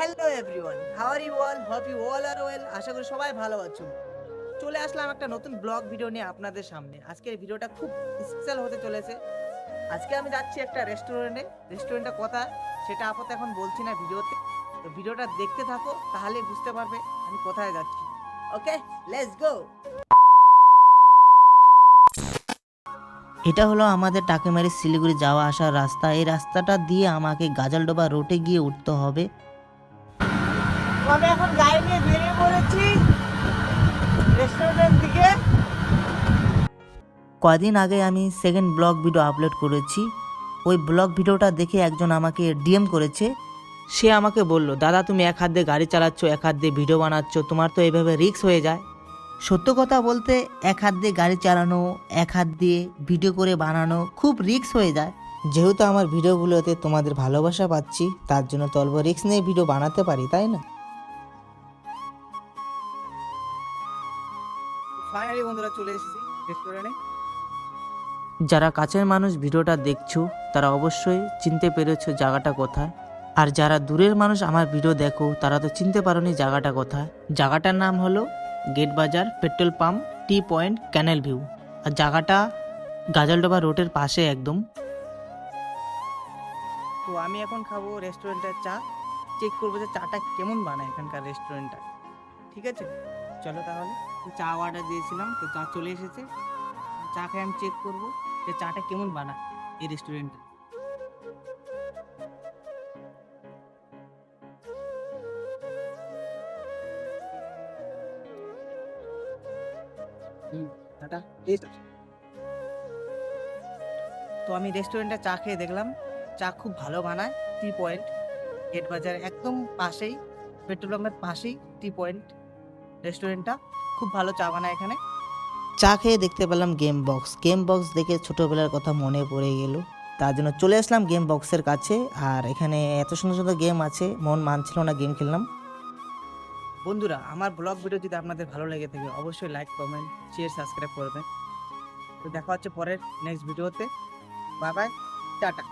Hello everyone, how are you all? Hope you all are well. আশা করি সবাই ভালো আছো। চলে আসলাম একটা নতুন ব্লগ ভিডিও নিয়ে আপনাদের সামনে। আজকের ভিডিওটা খুব স্পেশাল হতে চলেছে। আজকে আমি যাচ্ছি একটা রেস্টুরেন্টটা কথা সেটা আপাতত এখন বলছি না ভিডিওতে। তো ভিডিওটা দেখতে থাকো, তাহলেই বুঝতে পারবে আমি কোথায় যাচ্ছি। ওকে, লেটস গো। এটা হলো আমাদের টাকিমারি শিলিগুড়ি যাওয়া আসার রাস্তা। এই রাস্তাটা দিয়ে আমাকে গাজলডোবা রোডে গিয়ে উঠতে হবে। তো আমি এখন গাড়ি নিয়ে বেরিয়ে পড়েছি রেস্টুরেন্টের দিকে। কদিন আগে আমি সেকেন্ড ব্লগ ভিডিও আপলোড করেছি। ওই ব্লগ ভিডিওটা দেখে একজন আমাকে ডিএম করেছে। সে আমাকে বলল, দাদা তুমি এক হাত দিয়ে গাড়ি চালাচ্ছ, এক হাত দিয়ে ভিডিও বানাচ্ছ, তোমার তো এইভাবে রিস্ক হয়ে যায়। সত্য কথা বলতে এক হাত দিয়ে গাড়ি চালানো, এক হাত দিয়ে ভিডিও করে বানানো খুব রিস্ক হয়ে যায়। যেহেতু আমার ভিডিওগুলোতে তোমাদের ভালোবাসা পাচ্ছি, তার জন্য তো অল্প রিস্ক নিয়ে ভিডিও বানাতে পারি, তাই না? ফাইনালি বন্ধুরা চলে এসেছি রেস্টুরেন্টে। যারা কাছের মানুষ ভিডিওটা দেখছো তারা অবশ্যই চিনতে পেরেছো জায়গাটা কোথায়। আর যারা দূরের মানুষ আমার ভিডিও দেখো তারা তো চিনতে পারোনি জায়গাটা কোথায়। জায়গাটার নাম হলো গেট বাজার পেট্রোল পাম্প টি পয়েন্ট ক্যানেল ভিউ। আর জায়গাটা গাজলডোবা রোডের পাশে একদম। তো আমি এখন খাবো রেস্টুরেন্টের চা। চেক করবো যে চাটা কেমন বানায় এখানকার রেস্টুরেন্টটা। ঠিক আছে, চলো তাহলে। তো চা অর্ডার দিয়েছিলাম, তো চা চলে এসেছে। চা খেয়ে আমি চেক করবো যে চাটা কেমন বানায় এই রেস্টুরেন্টে। চাটা টেস্ট। তো আমি রেস্টুরেন্টে চা খেয়ে দেখলাম চা খুব ভালো বানায়। টি পয়েন্ট গেট বাজার একদম পাশেই, পেট্রোল পাম্পের পাশেই টি পয়েন্ট রেস্টুরেন্টটা। খুব ভালো চা বানায় এখানে। চা খেয়ে দেখতে পেলাম গেম বক্স। গেম বক্স দেখে ছোটোবেলার কথা মনে পড়ে গেল, তার জন্য চলে আসলাম গেম বক্সের কাছে। আর এখানে এত সুন্দর সুন্দর গেম আছে, মন মানছিল না, গেম খেললাম। বন্ধুরা, আমার ব্লগ ভিডিও যদি আপনাদের ভালো লেগে থাকে অবশ্যই লাইক, কমেন্ট, শেয়ার, সাবস্ক্রাইব করবেন। তো দেখা হচ্ছে পরের নেক্সট ভিডিওতে। Bye bye, tata.